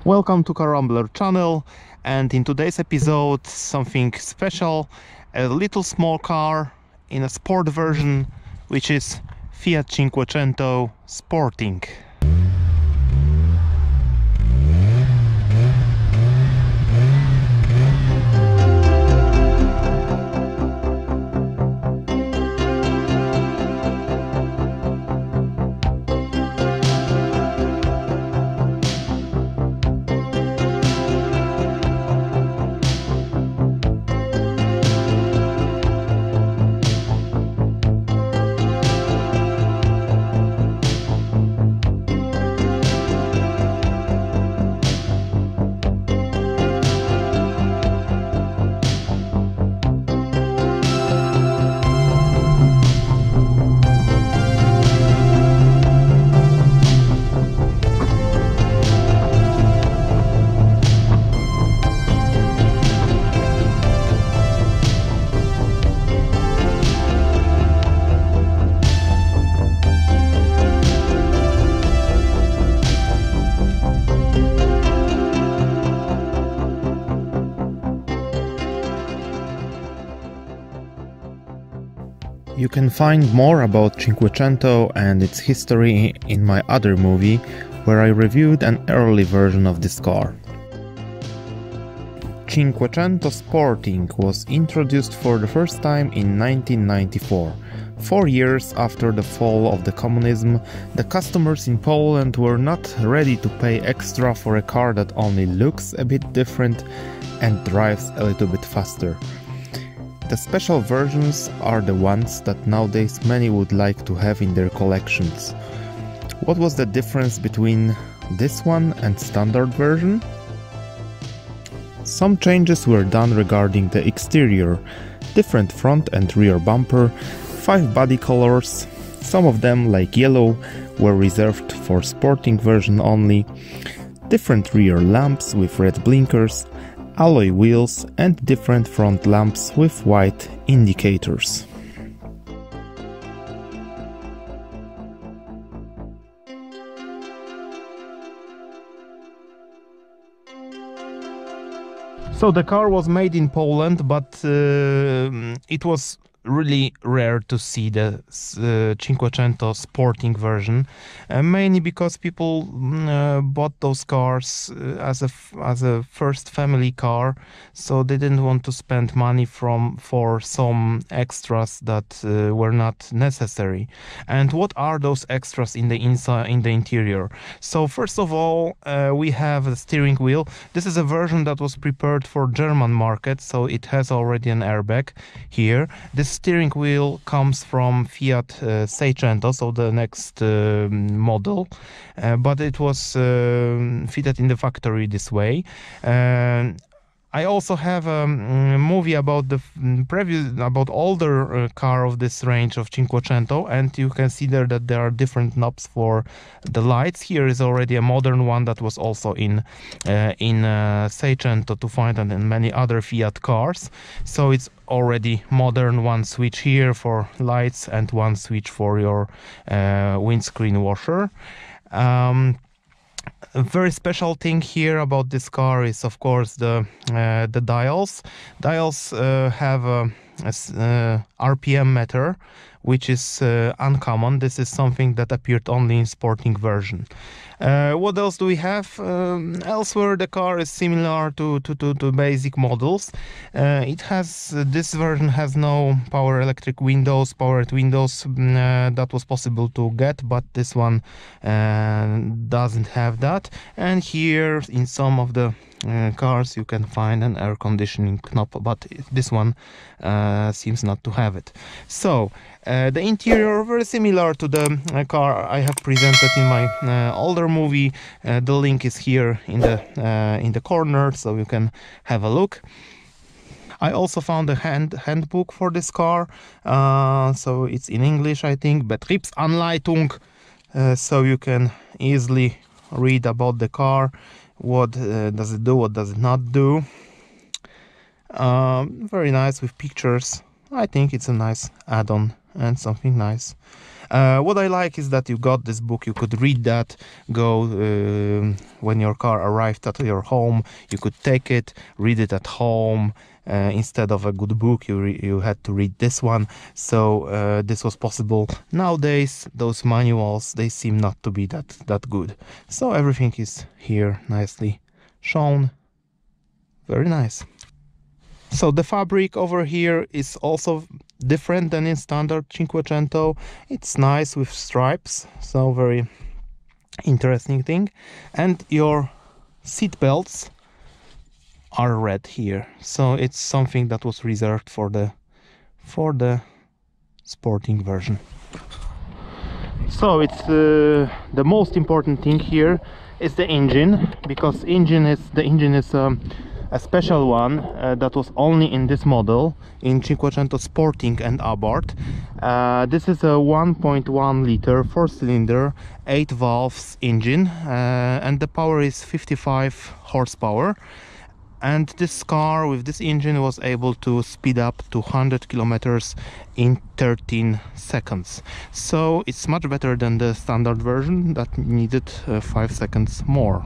Welcome to Rambler channel, and in today's episode something special, a little small car in a sport version, which is Fiat Cinquecento Sporting. You can find more about Cinquecento and its history in my other movie, where I reviewed an early version of this car. Cinquecento Sporting was introduced for the first time in 1994. 4 years after the fall of the communism, the customers in Poland were not ready to pay extra for a car that only looks a bit different and drives a little bit faster. The special versions are the ones that nowadays many would like to have in their collections. What was the difference between this one and standard version? Some changes were done regarding the exterior, different front and rear bumper, 5 body colors, some of them like yellow were reserved for sporting version only, different rear lamps with red blinkers, alloy wheels and different front lamps with white indicators. So the car was made in Poland, but it was really rare to see the Cinquecento Sporting version, mainly because people bought those cars as a first family car, so they didn't want to spend money for some extras that were not necessary. And what are those extras in the interior? So first of all, we have the steering wheel. This is a version that was prepared for German market, so it has already an airbag here. This steering wheel comes from Fiat Cinquecento, so the next model, but it was fitted in the factory this way. I also have a movie about the older car of this range of Cinquecento, and you can see there that there are different knobs for the lights. Here is already a modern one that was also in Cinquecento to find, and in many other Fiat cars. So it's already modern, one switch here for lights and one switch for your windscreen washer. A very special thing here about this car is, of course, the dials. Dials have a RPM meter, which is uncommon. This is something that appeared only in sporting version. What else do we have? Elsewhere the car is similar to basic models. This version has no powered windows that was possible to get, but this one doesn't have that. And here in some of the cars you can find an air conditioning knob, but this one seems not to have it. So the interior very similar to the car I have presented in my older movie. The link is here in the corner, so you can have a look. I also found a handbook for this car, so it's in English, I think, Betriebsanleitung, so you can easily read about the car, what does it do, what does it not do. Very nice with pictures. I think it's a nice add-on and something nice. What I like is that you got this book, you could read that, go when your car arrived at your home, you could take it, read it at home. Instead of a good book, you had to read this one. So this was possible. Nowadays, those manuals, they seem not to be that good. So everything is here nicely shown. Very nice. So the fabric over here is also different than in standard Cinquecento. It's nice with stripes, so very interesting thing. And your seat belts are red here, so it's something that was reserved for the sporting version. So it's the most important thing here is the engine, because the engine is a special one that was only in this model, in Cinquecento Sporting and Abarth. This is a 1.1 liter 4-cylinder 8 valves engine, and the power is 55 horsepower. And this car with this engine was able to speed up to 100 kilometers in 13 seconds. So it's much better than the standard version that needed 5 seconds more.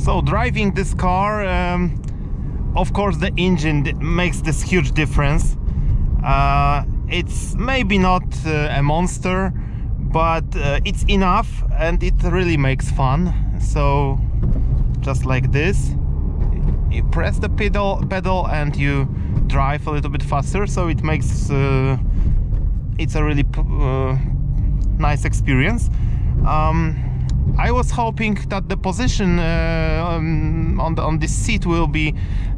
So driving this car, of course the engine makes this huge difference. It's maybe not a monster, but it's enough, and it really makes fun. So just like this, you press the pedal and you drive a little bit faster, so it makes it's a really nice experience. I was hoping that the position on this seat will be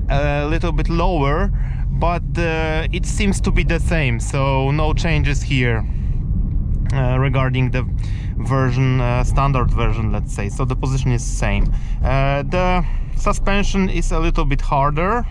a little bit lower, but it seems to be the same, so no changes here regarding the version, standard version, let's say. So the position is same. The suspension is a little bit harder.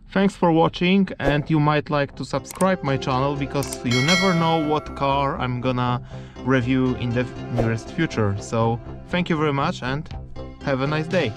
Thanks for watching, and you might like to subscribe my channel, because you never know what car I'm gonna review in the nearest future. So thank you very much and have a nice day.